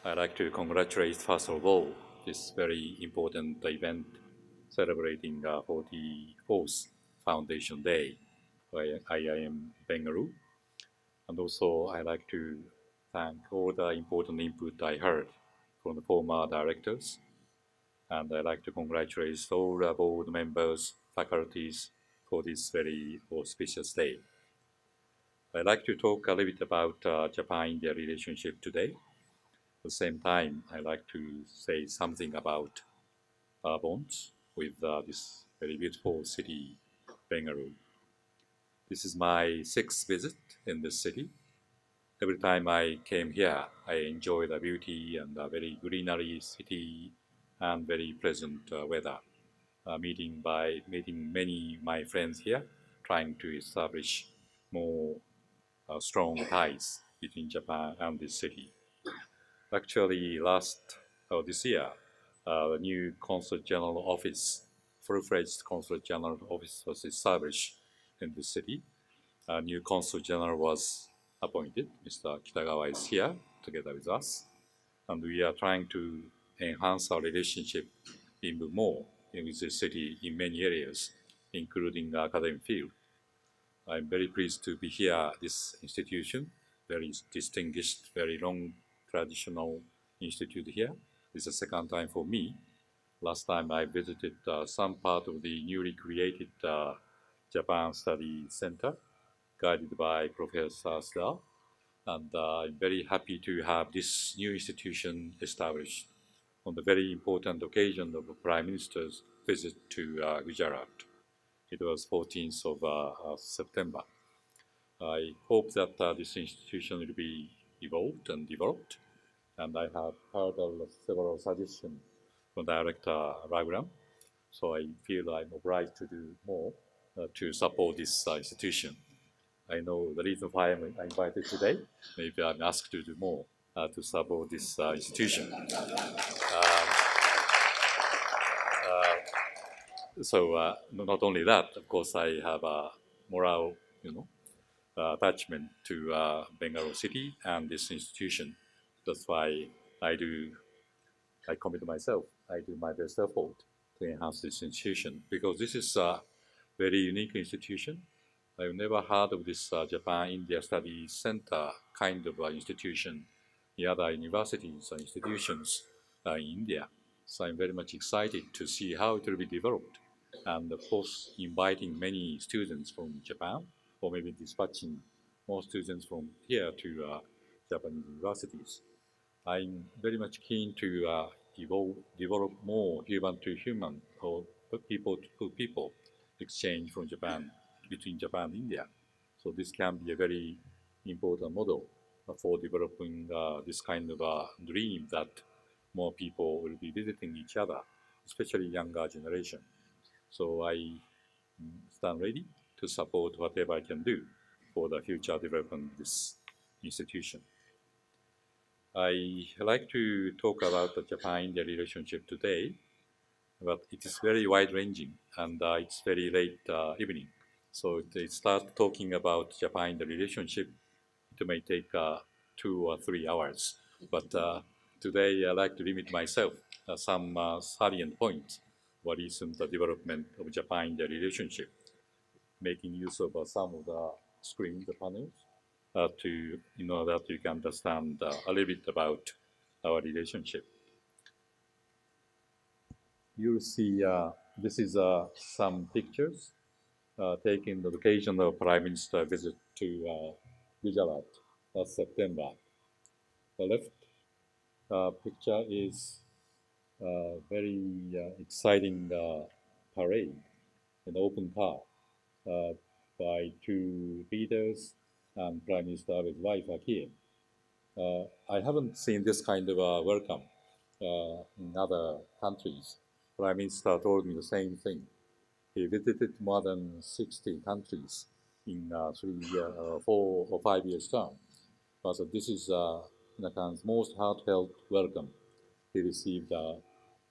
I'd like to congratulate, first of all, this very important event celebrating 44th Foundation Day by IIM Bengaluru. And also, I'd like to thank all the important input I heard from the former directors. And I'd like to congratulate all the board members, faculties for this very auspicious day. I'd like to talk a little bit about Japan-India relationship today. At the same time, I'd like to say something about our bonds with this very beautiful city, Bengaluru. This is my sixth visit in this city. Every time I came here, I enjoy the beauty and the very greenery city and very pleasant weather. Meeting many my friends here, trying to establish more strong ties between Japan and this city. Actually, this year, the new Consul General Office, full-fledged Consul General Office was established in the city. A new Consul General was appointed. Mr. Kitagawa is here together with us. And we are trying to enhance our relationship even more with the city in many areas, including the academic field. I'm very pleased to be here at this institution, very distinguished, very long traditional institute here. This is the second time for me. Last time I visited some part of the newly created Japan Study Center, guided by Professor Sda. And I'm very happy to have this new institution established on the very important occasion of the Prime Minister's visit to Gujarat. It was 14th of September. I hope that this institution will be evolved and developed, and I have heard of several suggestions from Director Raghuram, so I feel I'm obliged to do more to support this institution. I know the reason why I'm invited today. Maybe I'm asked to do more to support this institution. So not only that, of course, I have a moral, attachment to Bangalore City and this institution. That's why I commit myself. I do my best effort to enhance this institution because this is a very unique institution. I've never heard of this Japan-India Study Center kind of institution in other universities or institutions in India. So I'm very much excited to see how it will be developed. And of course, inviting many students from Japan, or maybe dispatching more students from here to Japanese universities. I'm very much keen to develop more human-to-human or people-to-people exchange from Japan, between Japan and India. So this can be a very important model for developing this kind of dream that more people will be visiting each other, especially younger generation. So I stand ready to support whatever I can do for the future development of this institution. I like to talk about the Japan-India relationship today, but it is very wide-ranging and it's very late evening. So to start talking about Japan-India relationship, it may take 2 or 3 hours. But today I'd like to limit myself some salient points for recent development of Japan-India relationship, making use of some of the screens, the panels, in order that you can understand a little bit about our relationship. You'll see this is some pictures taken on the occasion of Prime Minister visit to Gujarat last September. The left picture is a very exciting parade, an open car by 2 leaders and Prime Minister with wife Akie. I haven't seen this kind of welcome in other countries. Prime Minister told me the same thing. He visited more than 60 countries in 4 or 5 years' time. But this is Nakan's most heartfelt welcome he received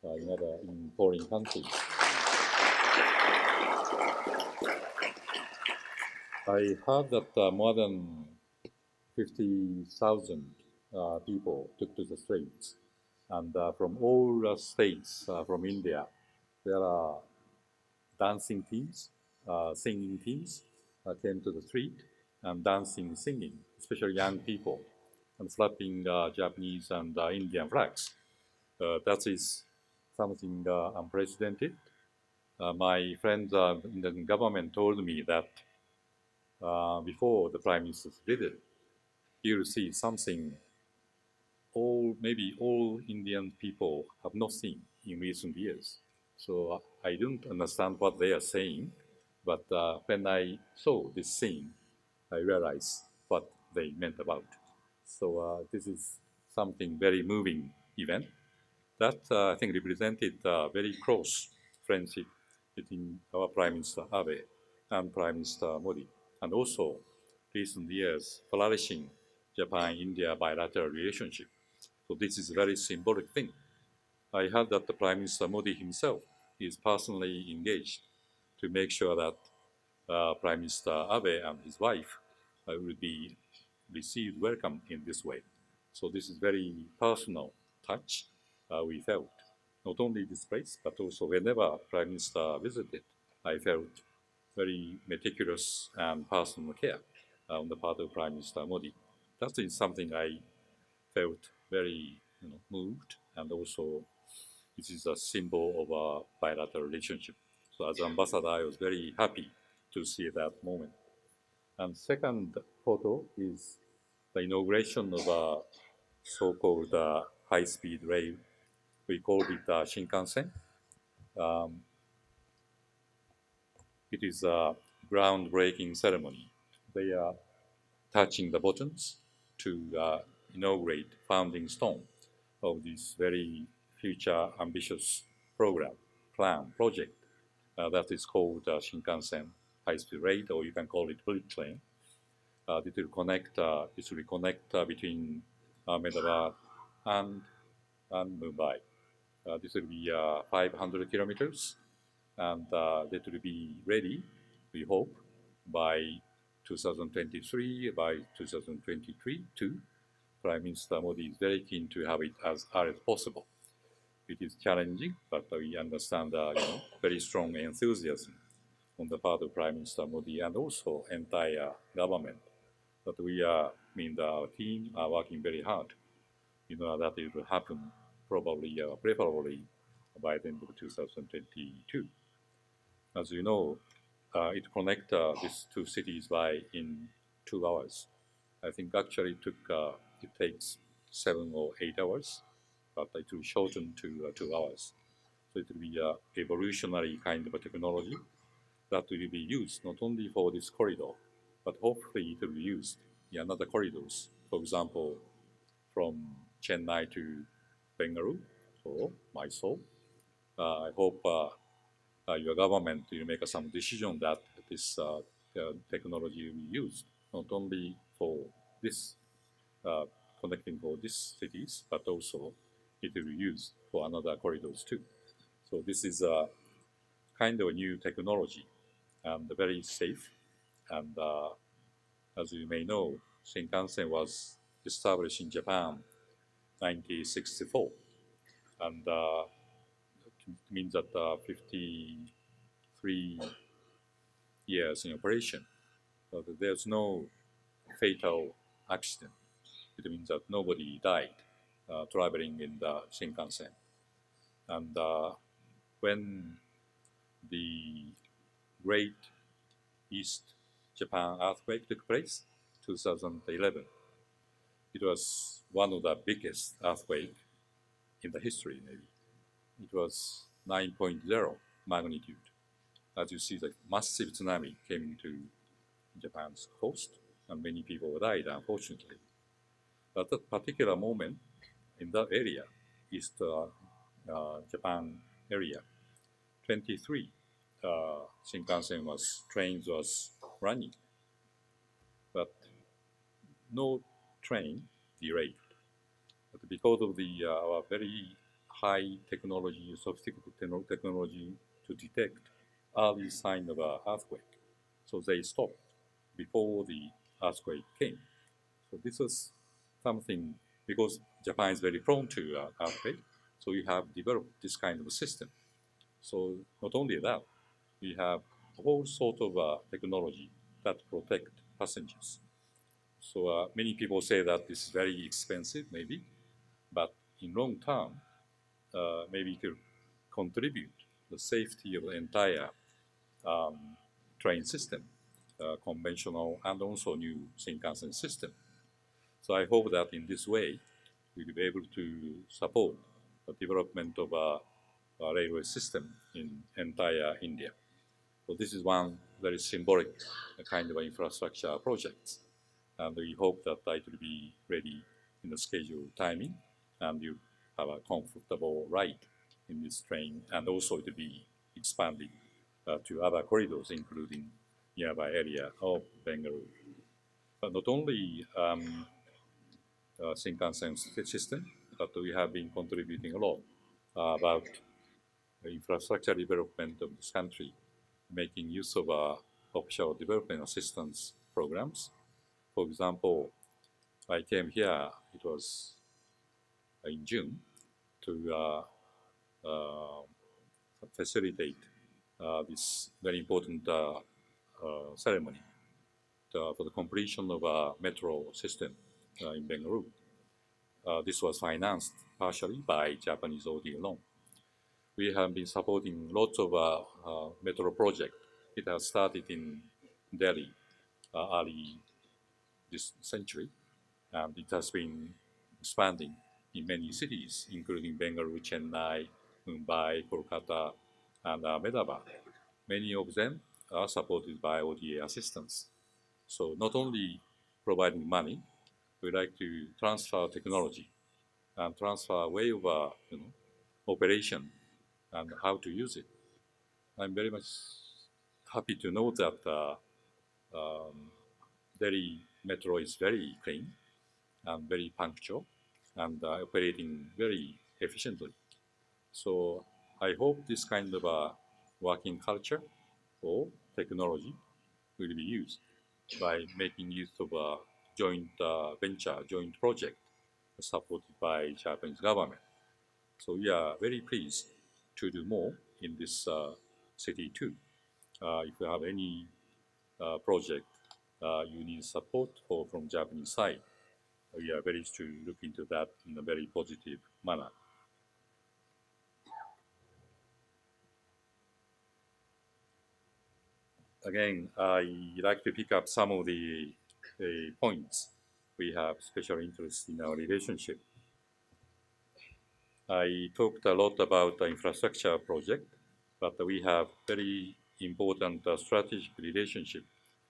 in foreign countries. I heard that more than 50,000 people took to the streets. And from all states from India, there are dancing teams, singing teams came to the street and dancing, singing, especially young people, and flapping Japanese and Indian flags. That is something unprecedented. My friends in the government told me that before the prime minister's visit, you'll see something maybe all Indian people have not seen in recent years. So I don't understand what they are saying, but when I saw this scene, I realized what they meant about. So this is something very moving event that I think represented very close friendship between our Prime Minister Abe and Prime Minister Modi, and also recent years flourishing Japan-India bilateral relationship. So this is a very symbolic thing. I heard that the Prime Minister Modi himself is personally engaged to make sure that Prime Minister Abe and his wife will be received welcome in this way. So this is very personal touch we felt. Not only this place, but also whenever Prime Minister visited, I felt very meticulous and personal care on the part of Prime Minister Modi. That is something I felt very moved, and also it is a symbol of a bilateral relationship. So as ambassador, I was very happy to see that moment. And second photo is the inauguration of a so-called high-speed rail. We call it Shinkansen. Um, it is a groundbreaking ceremony. They are touching the buttons to inaugurate founding stone of this very future ambitious project that is called Shinkansen high-speed rail, or you can call it bullet train. This will connect between Ahmedabad and, and Mumbai. This will be 500 kilometers, and that will be ready, we hope, by 2023, by 2023 too. Prime Minister Modi is very keen to have it as early as possible. It is challenging, but we understand very strong enthusiasm on the part of Prime Minister Modi and also entire government. But our team are working very hard in order that it will happen preferably by the end of 2022. As you know, it connects these two cities in 2 hours. I think actually it takes 7 or 8 hours, but it will shorten to 2 hours. So it will be a evolutionary kind of a technology that will be used not only for this corridor, but hopefully it will be used in other corridors. For example, from Chennai to Bengaluru or Mysore. I hope your government will make some decision that this technology will be used not only for this uh, connecting for these cities, but also it will be used for another corridors too. So this is a kind of a new technology and very safe. And as you may know, Shinkansen was established in Japan 1964, and it means that 53 years in operation. So there's no fatal accident. It means that nobody died traveling in the Shinkansen. And when the Great East Japan earthquake took place, 2011, it was one of the biggest earthquake in the history, maybe. It was 9.0 magnitude. As you see, the massive tsunami came into Japan's coast, and many people died, unfortunately. At that particular moment, in that area, East Japan area, 23 Shinkansen trains was running, but no train derailed. But because of our very high technology, sophisticated technology to detect early sign of an earthquake, so they stopped before the earthquake came. So this was something because Japan is very prone to earthquake. So we have developed this kind of system. So not only that, we have a whole sort of technology that protect passengers. So many people say that this is very expensive, maybe, but in long term, maybe it will contribute the safety of the entire um, train system, conventional and also new Shinkansen system. So I hope that in this way, we'll be able to support the development of a railway system in entire India. So this is one very symbolic kind of infrastructure project. And we hope that it will be ready in the scheduled timing and you have a comfortable ride in this train, and also it will be expanded to other corridors, including nearby area of Bengaluru. But not only Shinkansen system, but we have been contributing a lot about the infrastructure development of this country, making use of offshore development assistance programs. For example, I came here, it was in June, to facilitate this very important ceremony for the completion of a metro system in Bengaluru. This was financed partially by Japanese OD loan. We have been supporting lots of metro projects. It has started in Delhi early this century, and it has been expanding in many cities, including Bengaluru, Chennai, Mumbai, Kolkata, and Ahmedabad. Many of them are supported by ODA assistance. So not only providing money, we like to transfer technology and transfer way of operation and how to use it. I'm very much happy to know that Delhi Metro is very clean and very punctual and operating very efficiently. So I hope this kind of a working culture or technology will be used by making use of a joint venture, joint project supported by Japanese government. So we are very pleased to do more in this city too. If you have any project you need support for from Japanese side, we are ready to look into that in a very positive manner. Again, I like to pick up some of the points we have special interest in our relationship. I talked a lot about the infrastructure project, but we have very important strategic relationship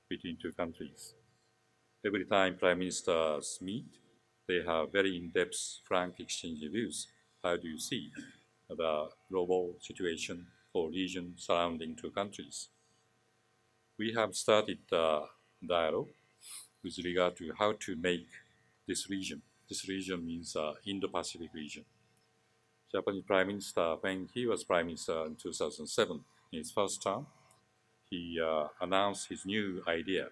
between two countries. Every time prime ministers meet, they have very in-depth, frank exchange of views. How do you see the global situation or region surrounding two countries? We have started dialogue with regard to how to make this region. This region means Indo-Pacific region. Japanese Prime Minister, when he was Prime Minister in 2007, in his first term, he announced his new idea,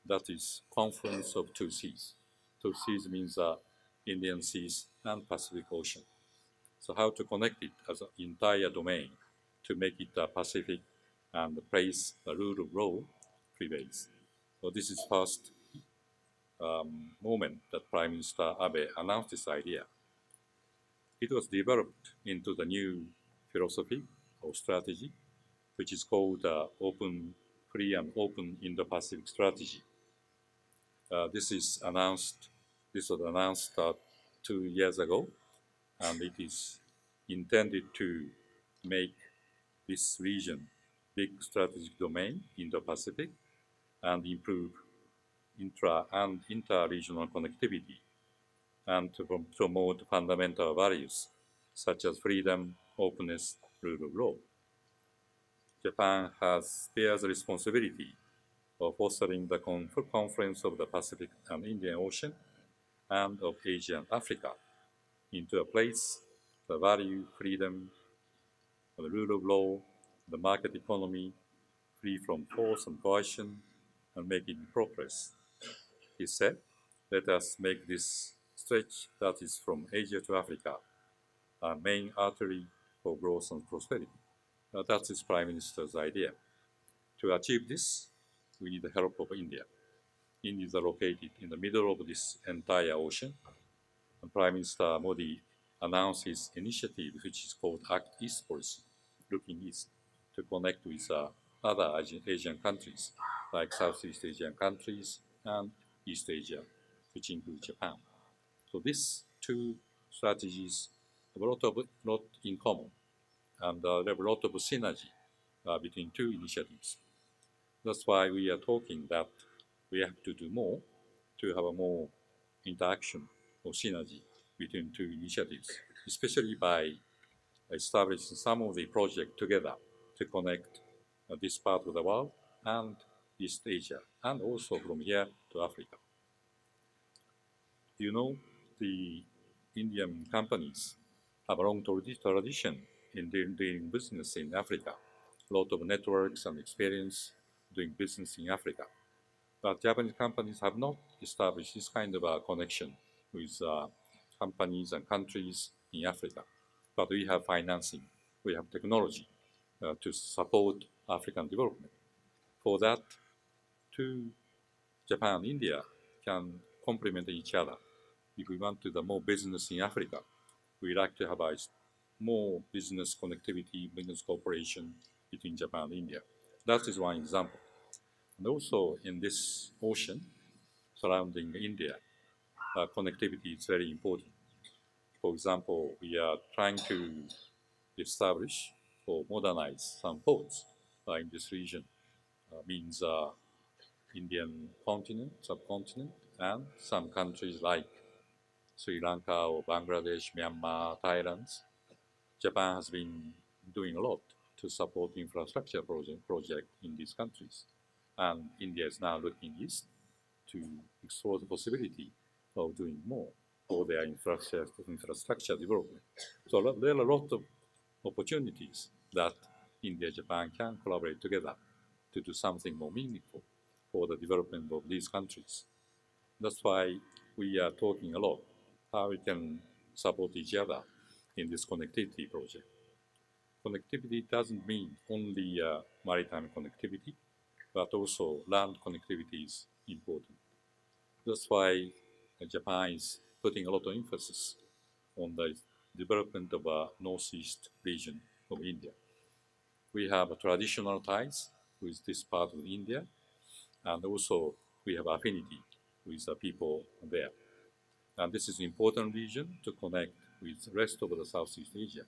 that is confluence of two seas. Two seas means Indian Seas and Pacific Ocean. So how to connect it as an entire domain to make it Pacific and place the rule of law prevails. So this is first moment that Prime Minister Abe announced this idea. It was developed into the new philosophy or strategy, which is called Open, Free and Open Indo-Pacific Strategy. This was announced 2 years ago, and it is intended to make this region big strategic domain, Indo-Pacific, and improve intra and inter-regional connectivity, and to promote fundamental values such as freedom, openness, rule of law. Japan bears the responsibility of fostering the confluence of the Pacific and Indian Ocean and of Asia and Africa into a place the value, freedom, the rule of law, the market economy, free from force and coercion, and making progress. He said, let us make this stretch that is from Asia to Africa, a main artery for growth and prosperity. That is Prime Minister's idea. To achieve this, we need the help of India. India is located in the middle of this entire ocean. And Prime Minister Modi announced his initiative, which is called Act East policy, looking east, to connect with other Asian countries, like Southeast Asian countries and East Asia, which includes Japan. So these two strategies have a lot in common, and there have a lot of synergy between two initiatives. That's why we are talking that we have to do more to have a more interaction or synergy between two initiatives, especially by establishing some of the projects together to connect this part of the world and East Asia, and also from here to Africa. You know, the Indian companies have a long tradition in doing business in Africa, a lot of networks and experience doing business in Africa. But Japanese companies have not established this kind of a connection with companies and countries in Africa. But we have financing, we have technology to support African development. For that, two Japan and India can complement each other. If we want to do more business in Africa, we like to have a more business connectivity, business cooperation between Japan and India. That is one example. And also in this ocean surrounding India, connectivity is very important. For example, we are trying to establish or modernize some ports in this region. Means Indian continent, subcontinent, and some countries like Sri Lanka or Bangladesh, Myanmar, Thailand. Japan has been doing a lot to support infrastructure project in these countries. And India is now looking east to explore the possibility of doing more for their infrastructure development. So there are a lot of opportunities that India and Japan can collaborate together to do something more meaningful for the development of these countries. That's why we are talking a lot how we can support each other in this connectivity project. Connectivity doesn't mean only maritime connectivity, but also land connectivity is important. That's why Japan is putting a lot of emphasis on the development of a northeast region of India. We have traditional ties with this part of India, and also we have affinity with the people there. And this is an important region to connect with the rest of the Southeast Asia.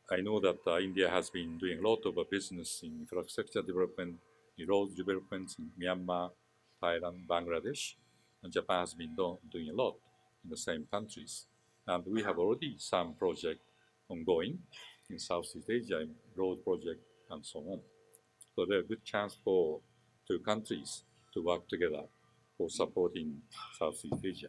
I know that India has been doing a lot of business in infrastructure development, in road development in Myanmar, Thailand, Bangladesh, and Japan has been doing a lot in the same countries. And we have already some project ongoing in Southeast Asia, road project and so on. So there's a good chance for two countries to work together for supporting Southeast Asia.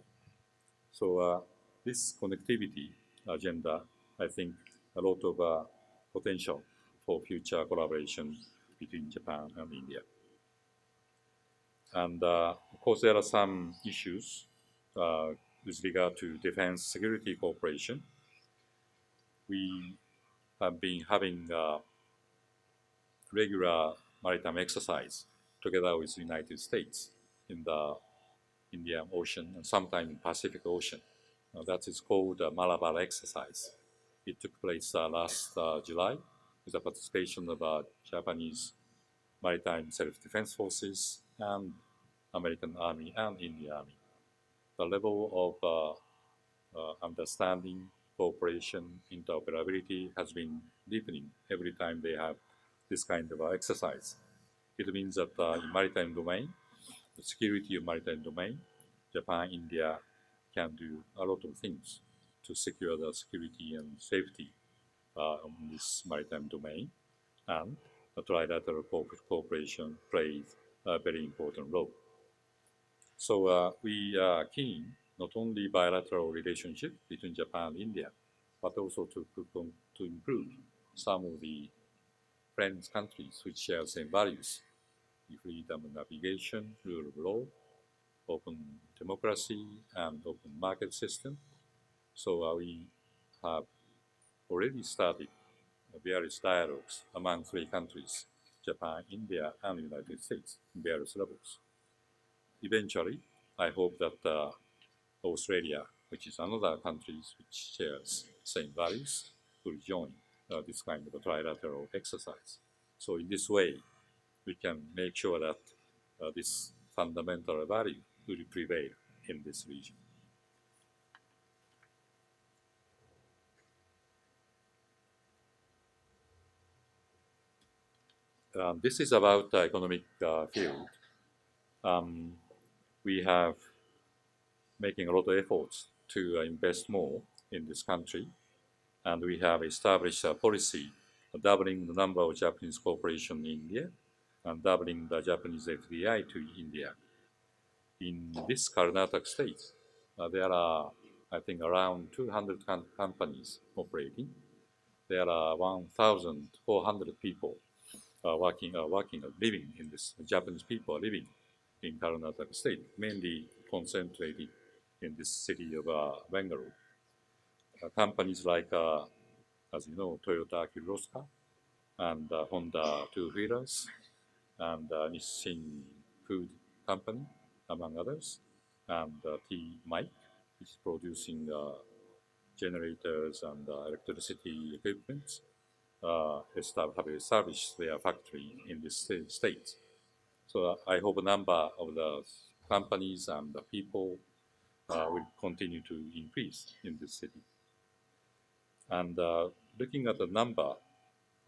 So this connectivity agenda, I think, a lot of potential for future collaboration between Japan and India. And of course, there are some issues with regard to defense security cooperation. We have been having regular maritime exercise together with the United States in the Indian Ocean and sometimes in Pacific Ocean. That is called Malabar exercise. It took place last July with the participation of Japanese Maritime Self-Defense Forces and American Army and Indian Army. The level of understanding, cooperation, interoperability has been deepening every time they have this kind of exercise. It means that in maritime domain, the security of maritime domain, Japan, India can do a lot of things to secure the security and safety in this maritime domain, and the trilateral cooperation plays a very important role. So we are keen not only bilateral relationship between Japan and India, but also to improve some of the friends countries which share the same values, the freedom of navigation, rule of law, open democracy and open market system. So we have already started various dialogues among three countries, Japan, India, and the United States, in various levels. Eventually, I hope that Australia, which is another country which shares same values, will join this kind of a trilateral exercise. So in this way, we can make sure that this fundamental value will prevail in this region. This is about the economic field. Um, we have making a lot of efforts to invest more in this country, and we have established a policy doubling the number of Japanese corporations in India and doubling the Japanese FDI to India. In this Karnataka state, there are, I think, around 200 companies operating. There are 1,400 people living in this. Japanese people are living in Karnataka state, mainly concentrated in this city of Bangalore. Companies like, as you know, Toyota Kirloskar and Honda two-wheelers and Nissin Food Company, among others, and T Mike, which is producing generators and electricity equipment, have established their factory in this state. So I hope a number of the companies and the people will continue to increase in this city. And looking at the number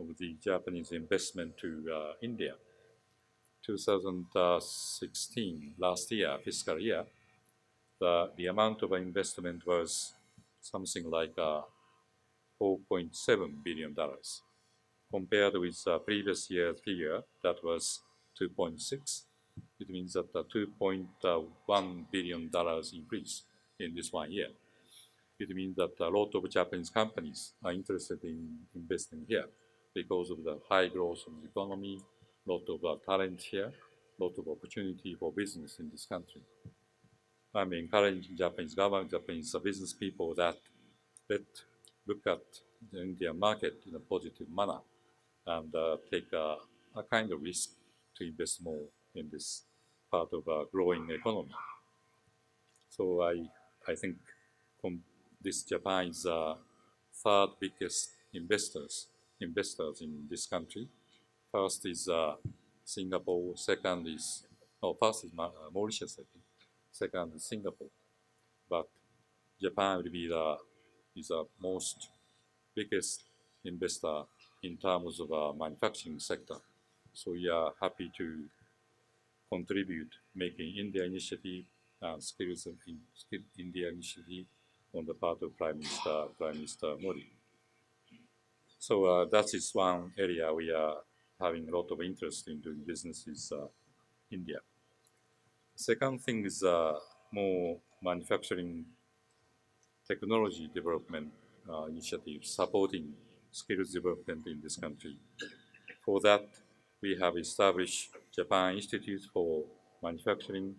of the Japanese investment to India, 2016, last year, fiscal year, the amount of investment was something like $4.7 billion compared with the previous year's figure that was 2.6. It means that the $2.1 billion increase in this 1 year. It means that a lot of Japanese companies are interested in investing here because of the high growth of the economy, a lot of talent here, a lot of opportunity for business in this country. I'm encouraging Japanese government, Japanese business people that let look at the Indian market in a positive manner and take a kind of risk to invest more in this part of a growing economy. So I think this Japan is third biggest investors in this country. First is Singapore. Second is first is Mauritius, I think. Second is Singapore. But Japan will be the most biggest investor in terms of manufacturing sector. So we are happy to contribute making India initiative and skills in India initiative on the part of Prime Minister Modi. So that is one area we are having a lot of interest in doing business is India. Second thing is more manufacturing technology development initiatives supporting skills development in this country. For that, we have established Japan Institute for Manufacturing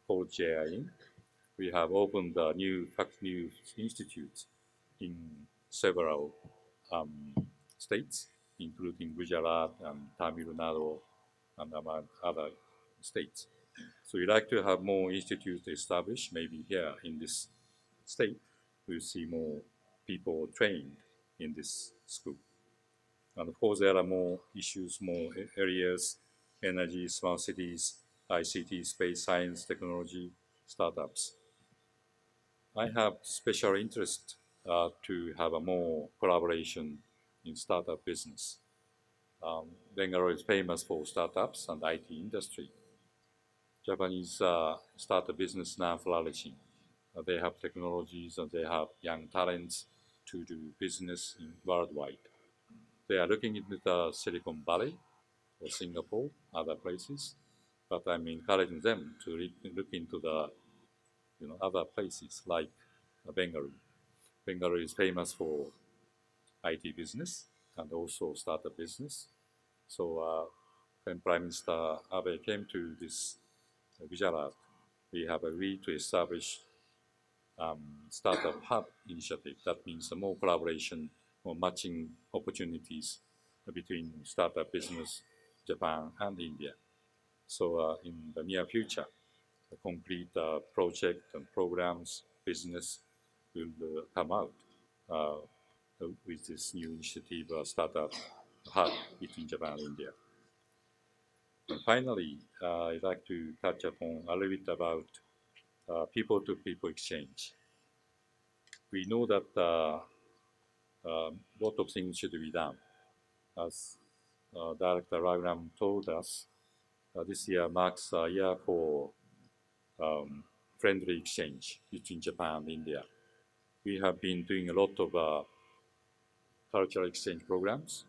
called JIN. We have opened new institutes in several states, including Gujarat and Tamil Nadu and among other states. So we'd like to have more institutes established, maybe here in this state. We'll see more people trained in this school. And of course, there are more issues, more areas, energy, smart cities, ICT, space science, technology, startups. I have special interest to have a more collaboration in startup business. Bangalore is famous for startups and IT industry. Japanese startup business now flourishing. They have technologies and they have young talents to do business worldwide. They are looking into the Silicon Valley or Singapore, other places, but I'm encouraging them to look into the other places like Bangalore. Bangalore is famous for IT business and also startup business. So when Prime Minister Abe came to this Gujarat, we have agreed to establish startup hub initiative. That means more collaboration or matching opportunities between startup business, Japan and India. So in the near future, the complete project and programs, business will come out with this new initiative, startup hub between Japan and India. And finally, I'd like to touch upon a little bit about people-to-people exchange. We know that a lot of things should be done. As Director Raghuram told us, this year marks a year for friendly exchange between Japan and India. We have been doing a lot of cultural exchange programs,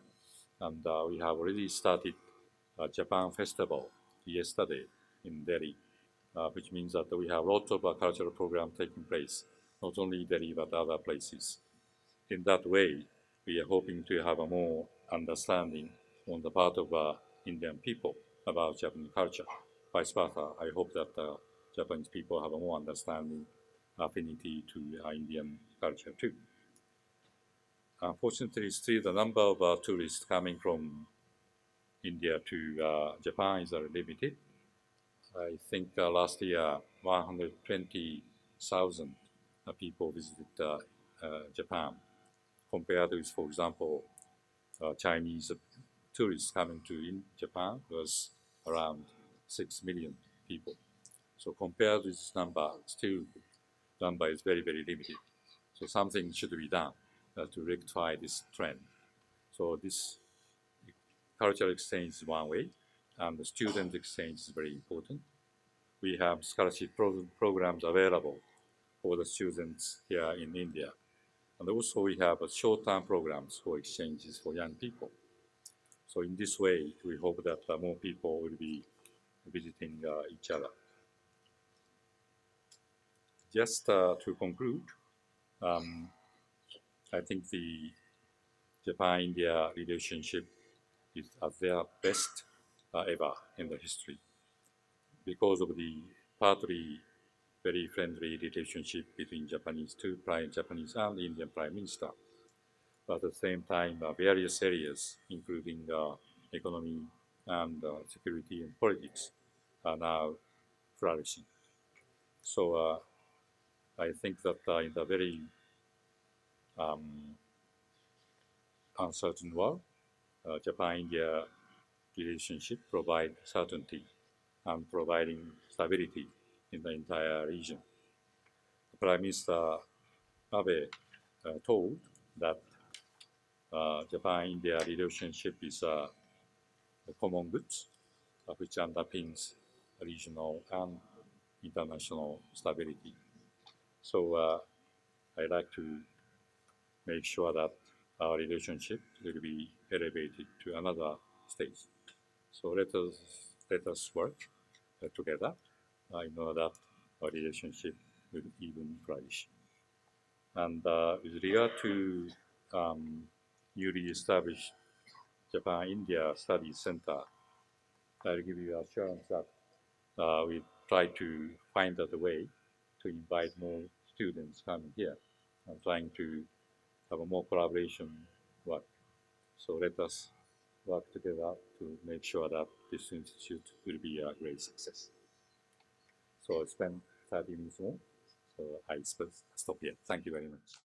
and we have already started a Japan Festival yesterday in Delhi, which means that we have lots of cultural programs taking place, not only Delhi but other places. In that way, we are hoping to have a more understanding on the part of Indian people about Japanese culture. Vice versa, I hope that Japanese people have a more understanding, affinity to Indian culture too. Unfortunately, still the number of tourists coming from India to Japan is limited. I think last year 120,000 people visited Japan, compared with, for example, Chinese tourists coming to Japan was around 6 million people. So compared with this number, still number is very, very limited. So something should be done to rectify this trend. So this cultural exchange is one way, and the student exchange is very important. We have scholarship programs available for the students here in India. And also we have short-term programs for exchanges for young people. So in this way, we hope that more people will be visiting each other. Just to conclude, I think the Japan-India relationship is at their best ever in the history, because of the partly very friendly relationship between Japanese and Indian Prime Minister. But at the same time, various areas, including economy and security and politics, are now flourishing. So I think that in the very uncertain world, Japan-India relationship provide certainty and providing stability in the entire region. Prime Minister Abe told that Japan-India relationship is a common goods which underpins regional and international stability. So I'd like to make sure that our relationship will be elevated to another stage. So let us work together in order that our relationship will even flourish. And with regard to newly established Japan-India Studies Center, I'll give you assurance that we try to find out a way to invite more students coming here and trying to have a more collaboration work. So let us work together to make sure that this institute will be a great success. So I spent 30 minutes more, so I stop here. Thank you very much.